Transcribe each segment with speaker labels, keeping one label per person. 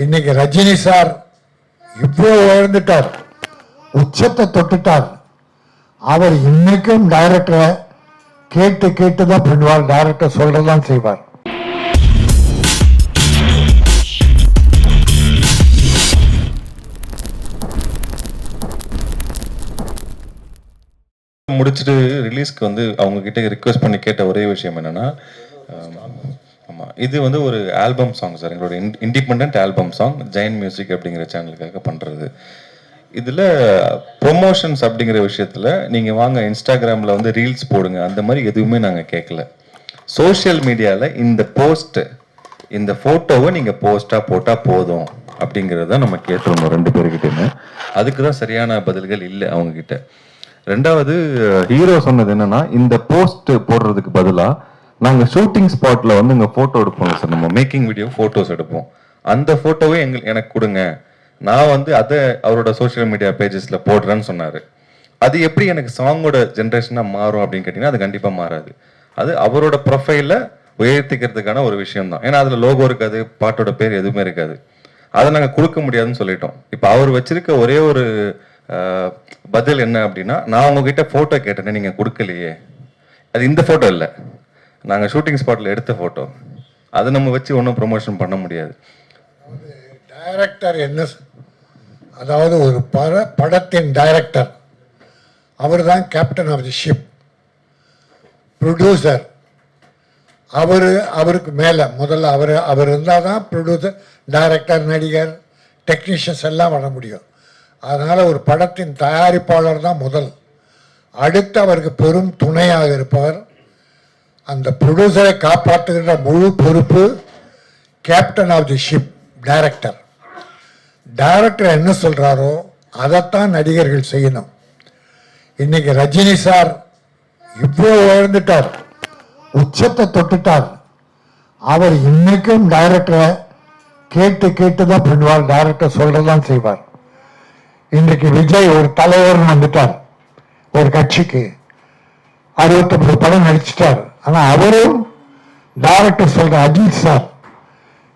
Speaker 1: இன்னைக்கு ரஜினி சார் இவ்வளவு உயர்ந்துட்டார், உச்சத்தை தொட்டுட்டார். அவர் இன்னைக்கும் டைரக்டரை கேட்டு கேட்டு தான் பண்ணுவார், டைரக்டர் சொல்றதான் செய்வார்.
Speaker 2: முடிச்சுட்டு ரிலீஸ்க்கு வந்து அவங்க கிட்ட ரிக்வெஸ்ட் பண்ணி கேட்ட ஒரே விஷயம் என்னன்னா, ஆமாம், இது வந்து ஒரு ஆல்பம் சாங் சார், எங்களோட independent album song, Jain music அப்படிங்கிற சேனலுக்காக பண்ணுறது. இதில் ப்ரொமோஷன்ஸ் அப்படிங்கிற விஷயத்தில் நீங்கள் வாங்க இன்ஸ்டாகிராமில் வந்து ரீல்ஸ் போடுங்க, அந்த மாதிரி எதுவுமே நாங்கள் கேட்கல. சோஷியல் மீடியாவில் இந்த போஸ்ட்டு, இந்த ஃபோட்டோவை நீங்கள் போஸ்ட்டாக போட்டால் போதும் அப்படிங்கிறத நம்ம கேட்டிருந்தோம் ரெண்டு பேர்கிட்டயுமே. அதுக்கு தான் சரியான பதில்கள் இல்லை அவங்கக்கிட்ட. ரெண்டாவது, ஹீரோ சொன்னது என்னன்னா, இந்த போஸ்ட் போடுறதுக்கு பதிலாக நாங்கள் ஷூட்டிங் ஸ்பாட்ல வந்து இங்கே ஃபோட்டோ எடுப்போம் சார், நம்ம மேக்கிங் வீடியோ ஃபோட்டோஸ் எடுப்போம், அந்த ஃபோட்டோவே எனக்கு கொடுங்க, நான் வந்து அதை அவரோட சோஷியல் மீடியா பேஜஸ்ல போடுறேன்னு சொன்னார். அது எப்படி எனக்கு சாங்கோட ஜென்ரேஷனாக மாறும் அப்படின்னு கேட்டிங்கன்னா, அது கண்டிப்பாக மாறாது. அது அவரோட ப்ரொஃபைலை உயர்த்திக்கிறதுக்கான ஒரு விஷயம் தான். ஏன்னா அதில் லோகோ இருக்காது, பாட்டோட பேர் எதுவுமே இருக்காது. அதை நாங்கள் கொடுக்க முடியாதுன்னு சொல்லிட்டோம். இப்போ அவர் வச்சிருக்க ஒரே ஒரு பதில் என்ன அப்படின்னா, நான் உங்ககிட்ட ஃபோட்டோ கேட்டேன்னு நீங்கள் கொடுக்கலையே, அது இந்த ஃபோட்டோ இல்லை, நாங்கள் ஷூட்டிங் ஸ்பாட்டில் எடுத்த ஃபோட்டோ, அதை நம்ம வச்சு ஒன்றும் ப்ரொமோஷன் பண்ண முடியாது.
Speaker 1: டைரக்டர் என்ன, அதாவது ஒரு படத்தின் டைரக்டர் அவர் தான் captain of the ship. Producer அவருக்கு மேலே முதல்ல அவர் இருந்தால் தான் ப்ரொடியூசர், டைரக்டர், நடிகர், டெக்னீஷியன்ஸ் எல்லாம் வர முடியும். அதனால் ஒரு படத்தின் தயாரிப்பாளர் தான் முதல். அடுத்து அவருக்கு பெரும் துணையாக இருப்பவர் அந்த ப்ரொடியூசரை காப்பாற்றுகின்ற முழு பொறுப்பு captain of the ship, director. Director என்ன சொல்கிறாரோ அதைத்தான் நடிகர்கள் செய்யணும். இன்னைக்கு ரஜினி சார் இவ்வளோ உயர்ந்துட்டார், உச்சத்தை தொட்டுட்டார். அவர் இன்னைக்கும் டைரக்டரை கேட்டு கேட்டு தான் பண்ணுவார், டைரக்டர் சொல்றதான் செய்வார். இன்றைக்கு விஜய் ஒரு தலைவர் வந்துட்டார், ஒரு கட்சிக்கு 69 படம் நடிச்சிட்டார். ஆனா அவரும் டைரக்டர் சொல்ற, அஜித் சார்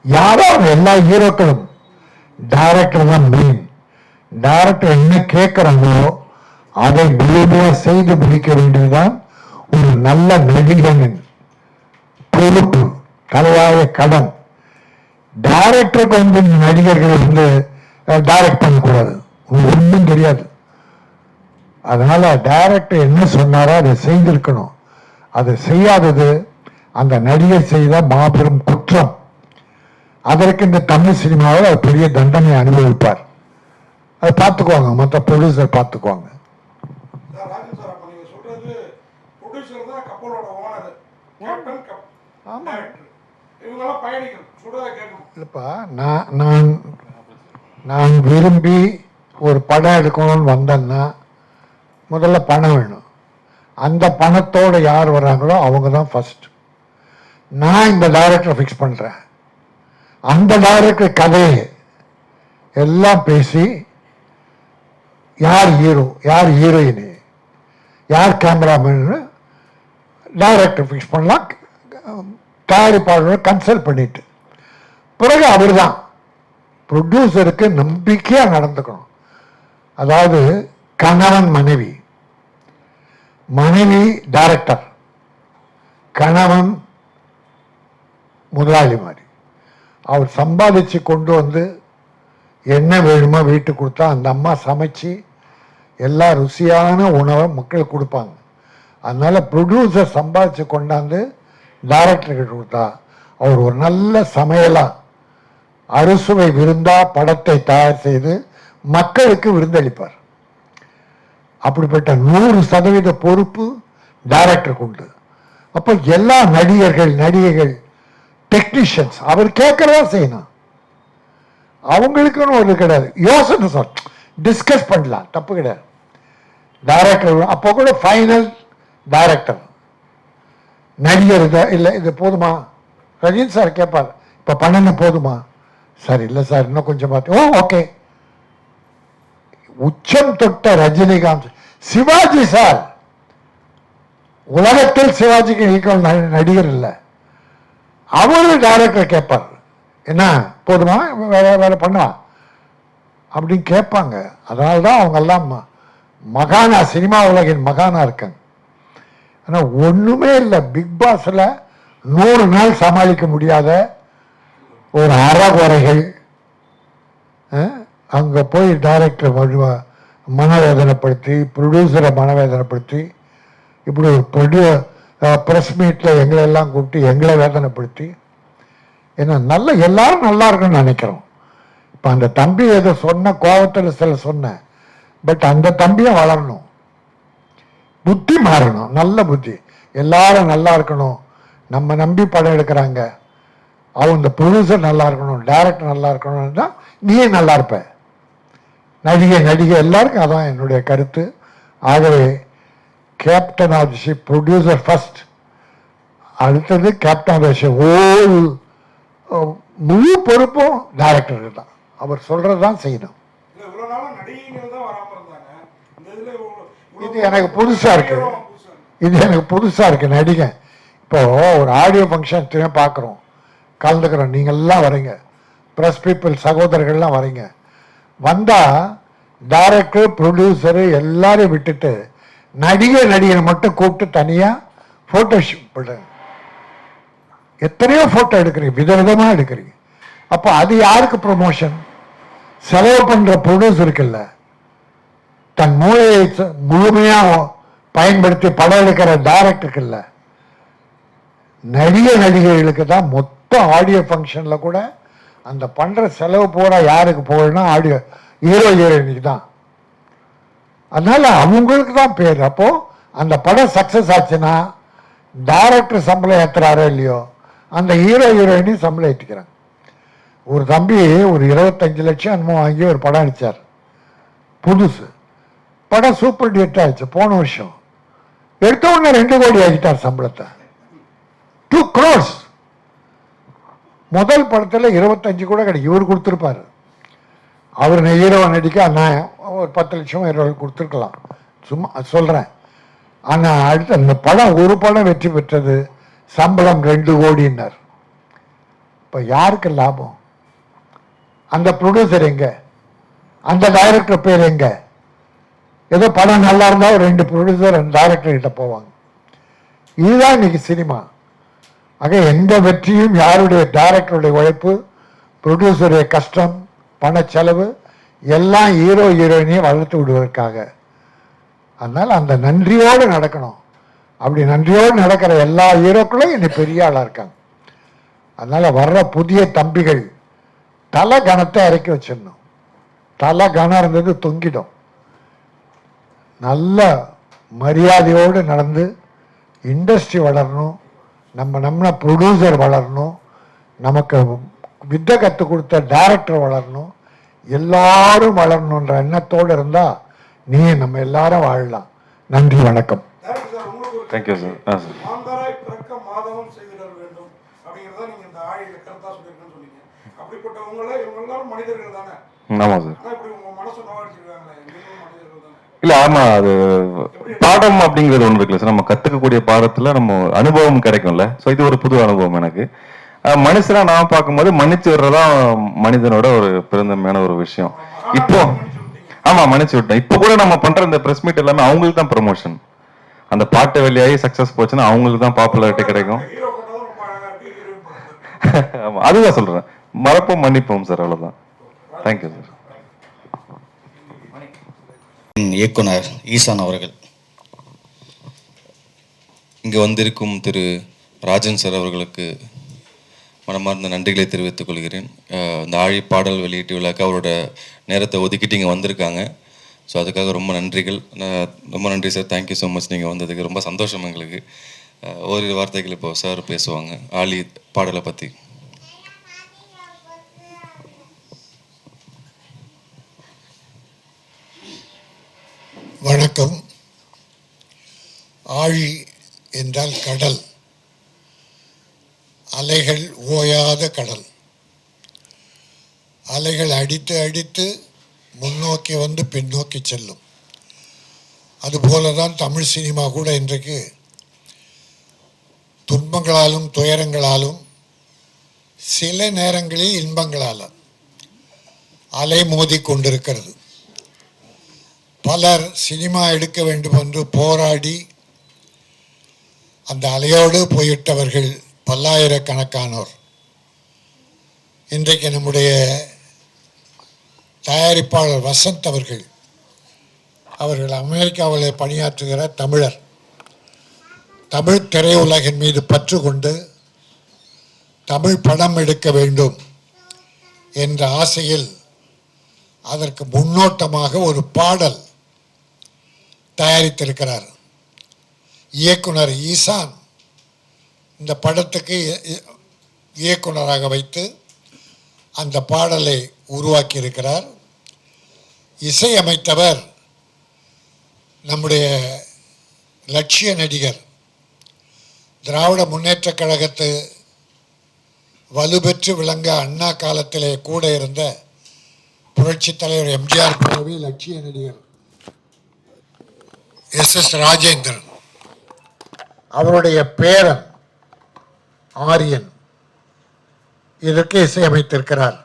Speaker 1: யாரோ எல்லா ஹீரோக்களும் டைரக்டர் தான் மெயின். டைரக்டர் என்ன கேட்கிறாங்களோ அதை முழுமையா செய்து முடிக்க வேண்டியதுதான் ஒரு நல்ல நடிகனின் பொறுப்பு, தலையாய கடன். டைரக்டருக்கு வந்து நடிகர்கள் வந்து டைரக்ட் பண்ணக்கூடாது, ஒன்றும் தெரியாது. அதனால டைரக்டர் என்ன சொன்னாரோ அதை செய்திருக்கணும். அதை செய்யாதது அந்த நடிகர் செய்த மாபெரும் குற்றம். அதற்கு இந்த தமிழ் சினிமாவில் அவர் பெரிய தண்டனை அனுபவிப்பார். அதை பார்த்துக்குவாங்க, மற்ற ப்ரொடியூசர் பார்த்துக்குவாங்க. இல்லைப்பா, நான் விரும்பி ஒரு படம் எடுக்கணும்னு வந்தேன்னா முதல்ல பணம் வேணும். அந்த பணத்தோடு யார் வராங்களோ அவங்க தான் ஃபர்ஸ்ட். நான் இந்த டைரக்டரை ஃபிக்ஸ் பண்ணுறேன், அந்த டைரக்டர் கதையை எல்லாம் பேசி யார் ஹீரோ, யார் ஹீரோயின், யார் கேமராமேன் டைரக்டர் ஃபிக்ஸ் பண்ணலாம். தயாரிப்பாளரை கன்சல்ட் பண்ணிட்டு பிறகு அவர் தான் ப்ரொடியூசருக்கு நம்பிக்கையாக நடந்துக்கணும். அதாவது கணவன் மனைவி, மனைவி டைரக்டர், கணவன் முதலாளி மாதிரி. அவர் சம்பாதிச்சு கொண்டு வந்து என்ன வேணுமோ வீட்டுக்கு கொடுத்தா அந்த அம்மா சமைச்சு எல்லா ருசியான உணவை மக்களுக்கு கொடுப்பாங்க. அதனால ப்ரொடியூசர் சம்பாதிச்சு கொண்டாந்து டைரக்டர்கிட்ட கொடுத்தா அவர் ஒரு நல்ல சமையலா அறுசுவை விருந்தா படத்தை தயார் செய்து மக்களுக்கு விருந்தளிப்பார். அப்படிப்பட்ட 100% பொறுப்பு டைரக்டருக்கு உண்டு. அப்போ எல்லா நடிகர்கள், நடிகைகள், டெக்னீஷியன்ஸ் அவர் கேட்கறதா செய்யணும். அவங்களுக்குன்னு ஒரு கிடையாது, யோசனை சொல் டிஸ்கஸ் பண்ணலாம், தப்பு கிடையாது. டைரக்டர் அப்போ கூட ஃபைனல் டைரக்டர், நடிகர் இல்லை இது போதுமா, ரஜினி சார் கேட்பார், இப்போ பண்ணன போதுமா சார், இல்லை சார் இன்னும் கொஞ்சம் பார்த்து, ஓகே. உச்சம் தொட்ட ரஜினிகாந்த், சிவாஜி சார், உலகத்தில் சிவாஜிக்கு ஈக்குவல் நடிகர் இல்லை, அவரு டைரக்டர் கேட்பார், என்ன போதுமா, வேற வேலை பண்ணலாம் அப்படின்னு கேட்பாங்க. அதனால தான் அவங்கெல்லாம் மகானா, சினிமா உலகின் மகானா இருக்காங்க. ஆனால் ஒன்றுமே இல்லை, பிக் பாஸில் 100 நாள் சமாளிக்க முடியாத ஒரு அறகுறைகள் அங்கே போய் டைரக்டரை மனவேதனைப்படுத்தி, ப்ரொடியூசரை மனவேதனைப்படுத்தி, இப்படி ஒரு ப்ரெஸ் மீட்டில் எங்களெல்லாம் கூப்பிட்டு எங்களை வேதனைப்படுத்தி, ஏன்னா எல்லாரும் நல்லா இருக்குன்னு நினைக்கிறோம். இப்போ அந்த தம்பி ஏதோ சொன்ன கோபத்தில் சில சொன்னேன், பட் அந்த தம்பியும் வளரணும், புத்தி மாறணும், நல்ல புத்தி. எல்லாரும் நல்லா இருக்கணும், நம்ம நம்பி படம் எடுக்கிறாங்க, அவங்க இந்த ப்ரொடியூசர் நல்லா இருக்கணும், டைரக்டர் நல்லா இருக்கணும்னு தான் நீயே நல்லா இருப்ப, நடிகை எல்லாருக்கும் அதான் என்னுடைய கருத்து. ஆகவே captain of the ship, producer first, அடுத்தது கேப்டன் ஆஃப் தி ஷிப், முழு பொறுப்பும் டைரக்டருக்கு தான். அவர் சொல்றது தான் செய்யணும். இது எனக்கு புதுசா இருக்கு, நடிகை. இப்போ ஒரு ஆடியோ ஃபங்க்ஷன் பார்க்குறோம், கலந்துக்கிறோம், நீங்கள்லாம் வரீங்க, ப்ரெஸ் பீப்புள் சகோதரர்கள்லாம் வரீங்க. வந்தால் டைரக்டர் ப்ரொடியூசரு எல்லாரையும் விட்டுட்டு நடிகரை மட்டும் கூப்பிட்டு தனியாக ஃபோட்டோ ஷூட் பண்ணுறேன். எத்தனையோ ஃபோட்டோ எடுக்கிறீங்க, விதவிதமாக எடுக்கிறீங்க. அப்போ அது யாருக்கு ப்ரொமோஷன்? செலவு பண்ணுற ப்ரொடியூசருக்கு இல்லை, தன் மூளையை முழுமையாக பயன்படுத்தி படம் எடுக்கிற டைரக்டருக்கு இல்லை, நடிகைகளுக்கு தான். மொத்த ஆடியோ ஃபங்க்ஷனில் கூட அந்த பண்ணுற செலவு பூரா யாருக்கு போகணும்னா ஆடியோ ஹீரோயினுக்கு தான். அதனால அவங்களுக்கு தான் பேர். அப்போ அந்த படம் சக்சஸ் ஆச்சுன்னா டைரக்டர் சம்பளம் ஏற்றுறாரோ இல்லையோ, அந்த ஹீரோயினையும் சம்பளம் ஏற்றிக்கிறாங்க. ஒரு தம்பி ஒரு 25 லட்சம் என்னமோ வாங்கி ஒரு படம் அடித்தார், புதுசு படம், சூப்பர் டூட் ஆயிடுச்சு. போன வருஷம் எடுத்த உடனே 2 கோடி ஆகிட்டார் சம்பளத்தை, 2 crores. முதல் படத்தில் 25 கூட கிடைக்கும், இவர் கொடுத்துருப்பாரு. அவர் ஹீரோவை நடிக்க நான் ஒரு 10 லட்சம் 20 கொடுத்துருக்கலாம், சும்மா சொல்கிறேன். ஆனால் அடுத்து அந்த படம், ஒரு படம் வெற்றி பெற்றது, சம்பளம் 2 கோடின்னார். இப்போ யாருக்கு லாபம்? அந்த ப்ரொடியூசர் எங்க? அந்த டைரக்டர் பேர் எங்க? ஏதோ படம் நல்லா இருந்தால் 2 ப்ரொடியூசர் 2 டைரக்டர் கிட்ட போவாங்க. இதுதான் இன்னைக்கு சினிமா. ஆக எந்த வெற்றியும் யாருடைய டைரக்டருடைய உழைப்பு, ப்ரொடியூசருடைய கஷ்டம், பண செலவு எல்லாம் ஹீரோயினையும் வளர்த்து விடுவதற்காக. அதனால் அந்த நன்றியோடு நடக்கணும். அப்படி நன்றியோடு நடக்கிற எல்லா ஹீரோக்களும் இன்னைக்கு பெரிய ஆளாக இருக்காங்க. அதனால் வர்ற புதிய தம்பிகள் தலை கணத்தை இறக்கி வச்சிடணும். தலை கனம் இருந்தது தொங்கிடும். நல்ல மரியாதையோடு நடந்து இண்டஸ்ட்ரி வளரணும், நம்ம ப்ரொடியூசர் வளரணும், நமக்கு வித்தை கற்றுக் கொடுத்த டைரக்டர் வளரணும், எல்லாரும் வளரணுன்ற எண்ணத்தோடு இருந்தால் நம்ம எல்லாரும் வாழலாம். நன்றி, வணக்கம்.
Speaker 2: Thank you sir. ஆமாம் சார். இல்ல, ஆமா, அது பாடம் அப்படிங்கிறது ஒன்று இருக்குல்ல சார், நம்ம கத்துக்கக்கூடிய பாடத்துல நம்ம அனுபவம் கிடைக்கும்ல. ஸோ இது ஒரு புது அனுபவம் எனக்கு. மனுஷனா நான் பார்க்கும்போது மன்னிச்சு விடுறதான் மனிதனோட ஒரு பெருந்தன்மையான ஒரு விஷயம். இப்போ ஆமா, மன்னிச்சு விட்டேன். இப்போ கூட நம்ம பண்ற இந்த பிரஸ் மீட் எல்லாமே அவங்களுக்கு தான் ப்ரமோஷன். அந்த பாட்டு வெளியாகி சக்சஸ் போச்சுன்னா அவங்களுக்கு தான் பாப்புலாரிட்டி கிடைக்கும். ஆமா, அதுதான் சொல்றேன், மறப்போம் மன்னிப்போம் சார், அவ்வளவுதான். Thank you sir.
Speaker 3: இயக்குனர் ஈசான் அவர்கள், இங்கு வந்திருக்கும் திரு ராஜன் சார் அவர்களுக்கு மனமார்ந்த நன்றிகளை தெரிவித்துக் கொள்கிறேன். இந்த ஆழி பாடல் வெளியீட்டு விழாக்கு அவரோட நேரத்தை ஒதுக்கிட்டு இங்கே வந்திருக்காங்க. ஸோ அதுக்காக ரொம்ப நன்றிகள். ரொம்ப நன்றி சார், தேங்க்யூ ஸோ மச். நீங்கள் வந்ததுக்கு ரொம்ப சந்தோஷம் எங்களுக்கு. ஓரிரு வார்த்தைகள் இப்போ சார் பேசுவாங்க ஆழி பாடலை பற்றி.
Speaker 1: வணக்கம். ஆழி என்றால் கடல், அலைகள் ஓயாத கடல். அலைகள் அடித்து அடித்து முன்னோக்கி வந்து பின்னோக்கி செல்லும். அதுபோல தான் தமிழ் சினிமா கூட இன்றைக்கு துன்பங்களாலும் துயரங்களாலும் சில நேரங்களில் இன்பங்களால் அலை மோதி கொண்டிருக்கிறது. பலர் சினிமா எடுக்க வேண்டும் என்று போராடி அந்த அலையோடு போயிட்டவர்கள் பல்லாயிரக்கணக்கானோர். இன்றைக்கு நம்முடைய தயாரிப்பாளர் வசந்த் அவர்கள் அமெரிக்காவில் பணியாற்றுகிற தமிழர். தமிழ் திரையுலகின் மீது பற்று கொண்டு தமிழ் படம் எடுக்க வேண்டும் என்ற ஆசையில் அதற்கு முன்னோட்டமாக ஒரு பாடல் தயாரித்திருக்கிறார். இயக்குனர் ஈசான் இந்த படத்துக்கு இயக்குனராக வைத்து அந்த பாடலை உருவாக்கியிருக்கிறார். இசையமைத்தவர் நம்முடைய லட்சிய நடிகர், திராவிட முன்னேற்றக் கழகத்து வலுப்பெற்று விளங்க அண்ணா காலத்திலே கூட இருந்த புரட்சி தலைவர் எம்ஜிஆர் போலவே லட்சிய நடிகர் எஸ் ராஜேந்திரன், அவருடைய பேரன் ஆரியன் இதற்கு இசையமைத்திருக்கிறார்.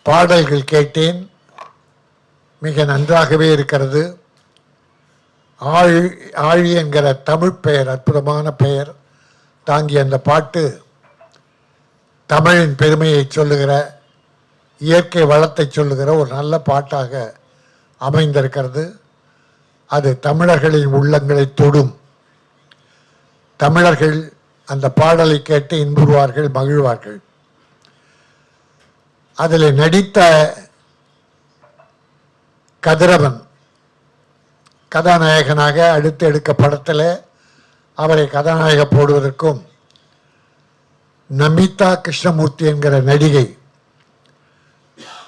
Speaker 1: பாடல்கள் கேட்டேன், மிக நன்றாகவே இருக்கிறது. ஆழி என்கிற தமிழ் பெயர், அற்புதமான பெயர் தாங்கிய அந்த பாட்டு தமிழின் பெருமையை சொல்லுகிற, இயற்கை வளத்தை சொல்லுகிற ஒரு நல்ல பாட்டாக அமைந்திருக்கிறது. அது தமிழர்களின் உள்ளங்களை தொடும். தமிழர்கள் அந்த பாடலை கேட்டு இன்புறுவார்கள், மகிழ்வார்கள். அதில் நடித்த கதிரவன் கதாநாயகனாக அடுத்து எடுக்க படத்தில் அவரை கதாநாயக போடுவதற்கும் நமிதா கிருஷ்ணமூர்த்தி என்கிற நடிகை,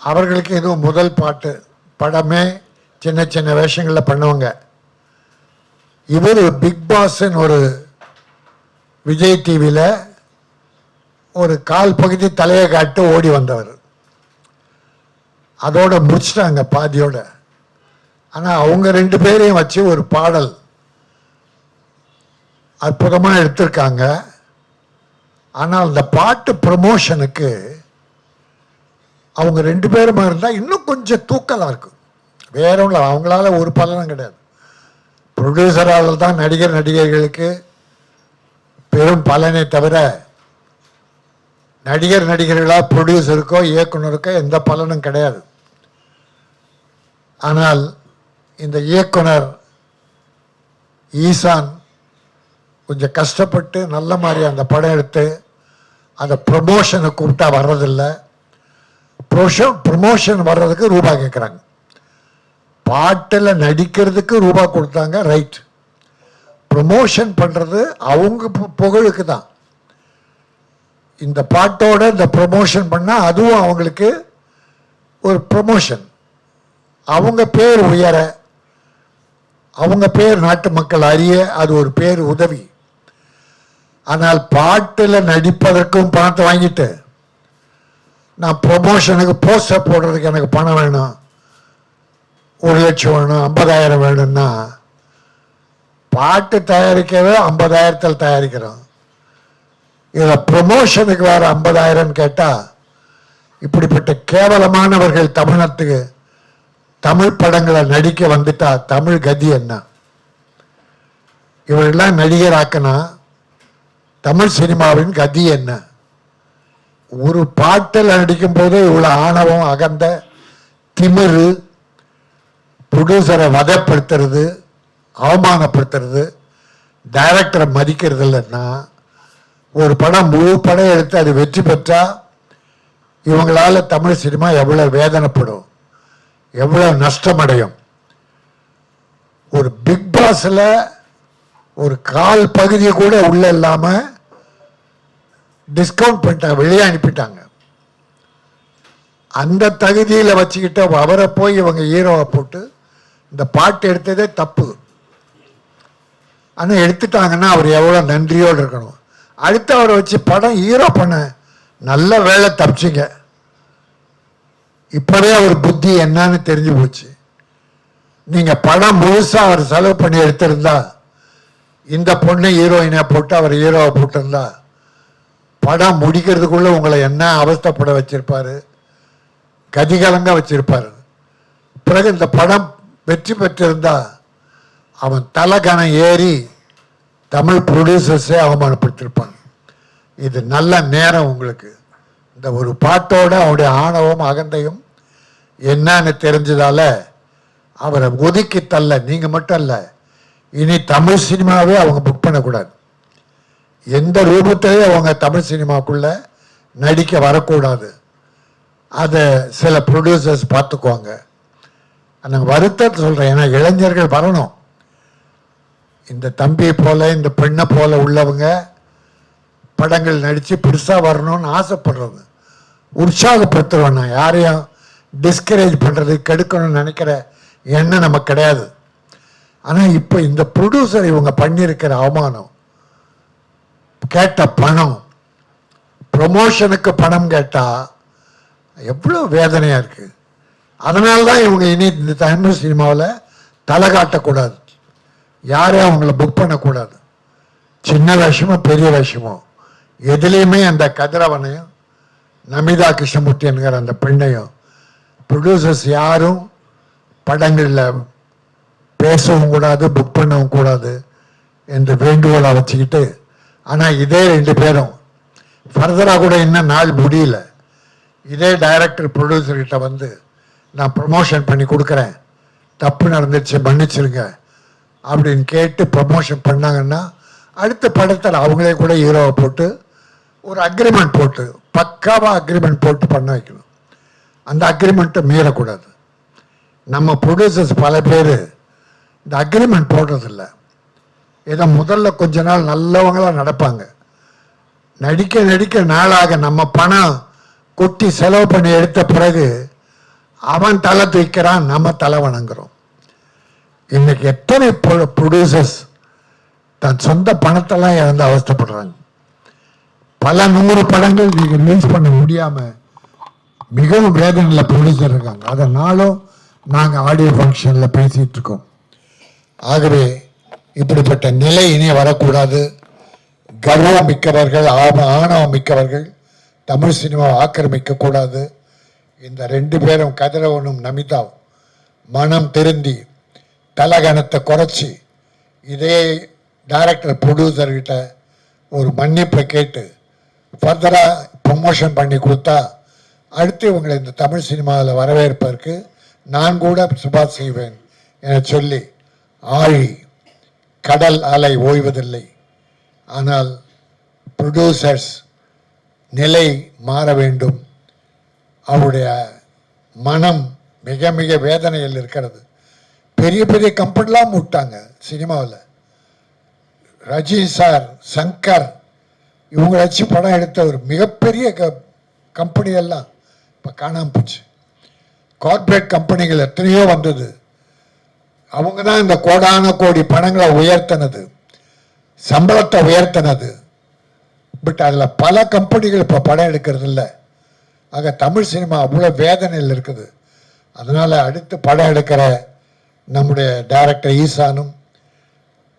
Speaker 1: அவர்களுக்கு எதுவும் முதல் பாட்டு படமே சின்ன சின்ன வேஷங்களில் பண்ணுவாங்க. இவர் பிக் பாஸ்ன்னு ஒரு விஜய் டிவியில் ஒரு கால் பகுதி தலையை காட்டு ஓடி வந்தவர். அதோட முடிச்சிட்டாங்க பாதியோட. ஆனால் அவங்க ரெண்டு பேரையும் வச்சு ஒரு பாடல் அற்புதமாக எடுத்திருக்காங்க. ஆனால் அந்த பாட்டு ப்ரமோஷனுக்கு அவங்க ரெண்டு பேருமா இருந்தால் இன்னும் கொஞ்சம் தூக்கலாக இருக்கும். வேற ஒன்றும் அவங்களால ஒரு பலனும் கிடையாது. ப்ரொடியூசரால் தான் நடிகர்களுக்கு பெரும் பலனை தவிர நடிகர்களா ப்ரொடியூசருக்கோ இயக்குனருக்கோ எந்த பலனும் கிடையாது. ஆனால் இந்த இயக்குனர் ஈசான் கொஞ்சம் கஷ்டப்பட்டு நல்ல மாதிரி அந்த படம் எடுத்து அந்த ப்ரமோஷனை கூப்பிட்டா வர்றதில்லை. ப்ரமோஷன் வர்றதுக்கு ரூபாய் கேட்குறாங்க. பாட்டில் நடிக்கிறதுக்கு ரூபாய் கொடுத்தாங்க, ரைட். ப்ரமோஷன் பண்ணுறது அவங்க புகழுக்கு தான். இந்த பாட்டோட இந்த ப்ரமோஷன் பண்ணால் அதுவும் அவங்களுக்கு ஒரு ப்ரமோஷன். அவங்க பேர் உயர, அவங்க பேர் நாட்டு மக்கள் அறிய, அது ஒரு பேர் உதவி. ஆனால் பாட்டில் நடிப்பதற்கும் பணத்தை வாங்கிட்டு நான் ப்ரமோஷனுக்கு போஸ்டர் போடுறதுக்கு எனக்கு பணம் வேணும், 1 லட்சம் வேணும், 50,000 வேணும்னா பாட்டு தயாரிக்கவே 50,000 தயாரிக்கிறோம். இதில் ப்ரமோஷனுக்கு வேறு 50,000 கேட்டால் இப்படிப்பட்ட கேவலமானவர்கள் தமிழ்நாட்டுக்கு தமிழ் படங்களை நடிக்க வந்துட்டா தமிழ் கதி என்ன? இவரெல்லாம் நடிகராக்கினா தமிழ் சினிமாவின் கதி என்ன? ஒரு பாட்டில் நடிக்கும் போது இவ்வளோ ஆணவம், அகந்த, திமிரு, ப்ரொடியூசரை வதைப்படுத்துறது, அவமானப்படுத்துறது, டைரக்டரை மதிக்கிறது இல்லைன்னா ஒரு படம் முழு படம் எடுத்து அது வெற்றி பெற்றா இவங்களால தமிழ் சினிமா எவ்வளோ வேதனைப்படும், எவ்வளோ நஷ்டமடையும். ஒரு பிக் பாஸில் ஒரு கால் பகுதியை கூட உள்ள இல்லாமல் டிஸ்கவுண்ட் பண்ணிட்டாங்க, வெளியே அனுப்பிட்டாங்க. அந்த தகுதியில் வச்சுக்கிட்டு அவரை போய் இவங்க ஹீரோவை போட்டு இந்த பாட்டு எடுத்ததே தப்பு. ஆனால் எடுத்துட்டாங்கன்னா அவர் எவ்வளோ நன்றியோடு இருக்கணும். அடுத்து அவரை வச்சு படம் ஹீரோ பண்ண நல்ல வேலை தப்பிச்சிங்க. இப்போவே அவர் புத்தி என்னன்னு தெரிஞ்சு போச்சு. நீங்கள் படம் முழுசாக அவர் செலவு பண்ணி எடுத்திருந்தா, இந்த பொண்ணு ஹீரோயினை போட்டு அவர் ஹீரோவை போட்டிருந்தா படம் முடிக்கிறதுக்குள்ள உங்களை என்ன அவஸ்தைப்பட வச்சிருப்பாரு, கதிகலங்க வச்சிருப்பாரு. பிறகு இந்த படம் வெற்றி பெற்றிருந்தா அவன் தலைகணம் ஏறி தமிழ் ப்ரொடியூசர்ஸே அவமானப்படுத்திருப்பான். இது நல்ல நேரம் உங்களுக்கு. இந்த ஒரு பாட்டோட அவருடைய ஆணவம் அகந்தையும் என்னன்னு தெரிஞ்சதால அவரை ஒதுக்கி தள்ள நீங்கள் மட்டும் இல்லை, இனி தமிழ் சினிமாவே அவங்க புக் பண்ணக்கூடாது. எந்த ரூபத்திலேயே அவங்க தமிழ் சினிமாக்குள்ள நடிக்க வரக்கூடாது. அதை சில ப்ரொடியூசர்ஸ் பார்த்துக்குவாங்க. நான் வருத்தத்தை சொல்கிறேன், ஏன்னா இளைஞர்கள் வரணும். இந்த தம்பியை போல இந்த பெண்ணை போல உள்ளவங்க படங்கள் நடித்து பெருசாக வரணும்னு ஆசைப்படுறது, உற்சாகப்படுத்துவேன். நான் யாரையும் டிஸ்கரேஜ் பண்ணுறது, கெடுக்கணும்னு நினைக்கிற எண்ணம் நமக்கு கிடையாது. ஆனால் இப்போ இந்த ப்ரொடியூசர் இவங்க பண்ணியிருக்கிற அவமானம், கேட்ட பணம், ப்ரொமோஷனுக்கு பணம் கேட்டால் எவ்வளோ வேதனையாக இருக்குது. அதனால தான் இவங்க இனி இந்த தமிழ் சினிமாவில் தலை காட்டக்கூடாது, யாரையும் அவங்கள புக் பண்ணக்கூடாது. சின்ன வேஷமோ பெரிய வேஷமோ எதுலேயுமே அந்த கதிரவனையும் நமிதா கிருஷ்ணமூர்த்தி என்கிற அந்த பெண்ணையும் ப்ரொடியூசர்ஸ் யாரும் படங்களில் பேசவும் கூடாது, புக் பண்ணவும் கூடாது என்று வேண்டுகோளை வச்சுக்கிட்டு, ஆனால் இதே 2 பேரும் ஃபர்தராக கூட இன்னும் நாள் முடியல, இதே டைரக்டர் ப்ரொடியூசர்கிட்ட வந்து நான் ப்ரமோஷன் பண்ணி கொடுக்குறேன், தப்பு நடந்துச்சு மன்னிச்சிருங்க அப்படின்னு கேட்டு ப்ரமோஷன் பண்ணாங்கன்னா அடுத்த படத்தில் அவங்களே கூட ஹீரோவை போட்டு ஒரு அக்ரிமெண்ட் போட்டு பக்காவாக அக்ரிமெண்ட் போட்டு பண்ண வைக்கணும். அந்த அக்ரிமெண்ட்டை மீறக்கூடாது. நம்ம ப்ரொடியூசர்ஸ் பல பேர் இந்த அக்ரிமெண்ட் போடுறதில்ல. ஏதோ முதல்ல கொஞ்ச நாள் நல்லவங்களாக நடப்பாங்க, நடிக்க நடிக்க நாளாக நம்ம பணம் கொட்டி செலவு பண்ணி எடுத்த பிறகு அவன் தலை தூக்கிறான், நம்ம தலை வணங்குறோம். இன்னைக்கு எத்தனை ப்ரொடியூசர்ஸ் தன் சொந்த பணத்தெல்லாம் இழந்து அவஸ்தைப்படுறாங்க. பல 100 படங்கள் நீங்கள் ரிலீஸ் பண்ண முடியாமல் மிகவும் வேதனையில் ப்ரொடியூசர் இருக்காங்க. அதனாலும் நாங்கள் ஆடியோ ஃபங்க்ஷனில் பேசிகிட்டு இருக்கோம். ஆகவே இப்படிப்பட்ட நிலை இனி வரக்கூடாது. கர்வம் மிக்கவர்கள், ஆணவம் மிக்கவர்கள் தமிழ் சினிமாவை ஆக்கிரமிக்கக்கூடாது. இந்த 2 பேரும் கதிரவனும் நமிதாவும் மனம் திருந்தி தலகணத்தை குறைச்சி இதே டைரக்டர் ப்ரொடியூசர்கிட்ட ஒரு மன்னிப்பை கேட்டு ஃபர்தராக ப்ரமோஷன் பண்ணி கொடுத்தா அடுத்து இவங்களை இந்த தமிழ் சினிமாவில் வரவேற்பதற்கு நான் கூட சுபாஷ் செய்வேன் என சொல்லி, ஆழி கடல் அலை ஓய்வதில்லை, ஆனால் ப்ரொடியூசர்ஸ் நிலை மாற வேண்டும். அவருடைய மனம் மிக மிக வேதனையில் இருக்கிறது. பெரிய பெரிய கம்பெனிலாம் விட்டாங்க சினிமாவில். ரஜினி சார், சங்கர் இவங்க வச்சு படம் எடுத்த ஒரு மிகப்பெரிய கம்பெனியெல்லாம் இப்போ காணாமல் போச்சு. கார்ப்பரேட் கம்பெனிகள் எத்தனையோ வந்தது, அவங்க தான் இந்த கோடான கோடி பணங்களை உயர்த்தினது, சம்பளத்தை உயர்த்தினது. பட் அதில் பல கம்பெனிகள் இப்போ படம் எடுக்கிறது இல்லை. ஆக தமிழ் சினிமா அவ்வளோ வேதனையில் இருக்குது. அதனால் அடுத்து படம் எடுக்கிற நம்முடைய டைரக்டர் ஈசானும்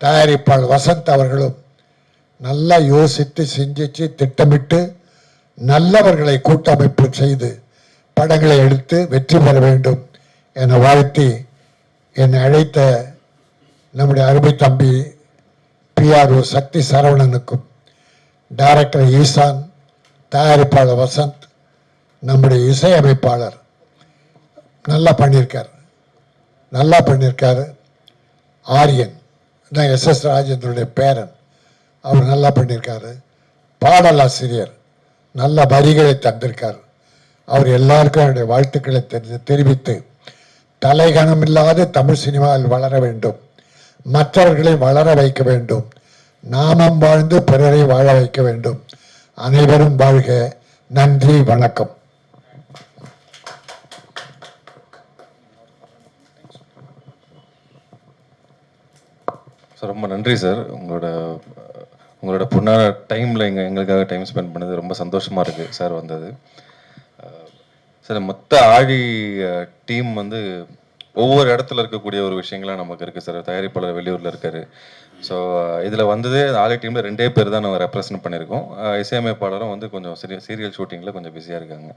Speaker 1: தயாரிப்பாளர் வசந்த் அவர்களும் நல்லா யோசித்து சிந்திச்சு திட்டமிட்டு நல்லவர்களை கூட்டமைப்பு செய்து படங்களை எடுத்து வெற்றி பெற வேண்டும் என வாழ்த்தி என்னை அழைத்த நம்முடைய அருமை தம்பி PRO சக்தி சரவணனுக்கும், டைரக்டர் ஈசான், தயாரிப்பாளர் வசந்த், நம்முடைய இசையமைப்பாளர் நல்லா பண்ணியிருக்காரு ஆரியன் தான் SS ராஜேந்திரனுடைய பேரன், அவர் நல்லா பண்ணியிருக்காரு. பாடலாசிரியர் நல்ல வரிகளை தந்திருக்கார். அவர் எல்லாருக்கும் என்னுடைய வாழ்த்துக்களை தெரிவித்து தலைகணமில்லாத தமிழ் சினிமாவில் வளர வேண்டும், மற்றவர்களை வளர வைக்க வேண்டும், நாமும் வாழ்ந்து பிறரை வாழ வைக்க வேண்டும். அனைவரும் வாழ்க. நன்றி, வணக்கம்.
Speaker 2: சார் ரொம்ப நன்றி சார். உங்களோட பொண்ணான டைமில் எங்களுக்காக டைம் ஸ்பெண்ட் பண்ணது ரொம்ப சந்தோஷமாக இருக்குது சார் வந்தது. சார் மொத்த ஆழி டீம் வந்து ஒவ்வொரு இடத்துல இருக்கக்கூடிய ஒரு விஷயங்கள்லாம் நமக்கு இருக்குது சார். தயாரிப்பாளர் வெளியூரில் இருக்காரு. ஸோ இதில் வந்ததே ஆலி டீமில் 2 பேர் தான் நாங்கள் ரெப்ரசன்ட் பண்ணியிருக்கோம். இசையமைப்பாளரும் வந்து கொஞ்சம் சீரியல் ஷூட்டிங்கில் கொஞ்சம் பிஸியாக இருக்காங்க.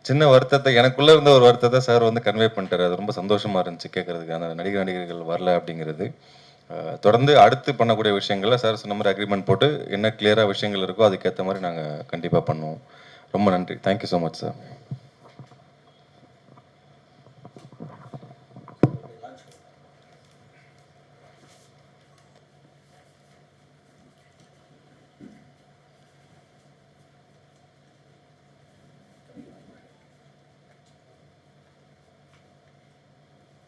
Speaker 2: சின்ன வருத்தத்தை எனக்குள்ளே இருந்த ஒரு வருத்தத்தை சார் வந்து கன்வே பண்ணிட்டாரு. அது ரொம்ப சந்தோஷமாக இருந்துச்சு கேட்குறதுக்கு. அந்த நடிகர்கள் வரல அப்படிங்கிறது. தொடர்ந்து அடுத்து பண்ணக்கூடிய விஷயங்களில் சார் சொன்ன மாதிரி அக்ரிமெண்ட் போட்டு என்ன கிளியராக விஷயங்கள் இருக்கோ அதுக்கேற்ற மாதிரி நாங்கள் கண்டிப்பாக பண்ணுவோம். ரொம்ப நன்றி. Thank you so much sir.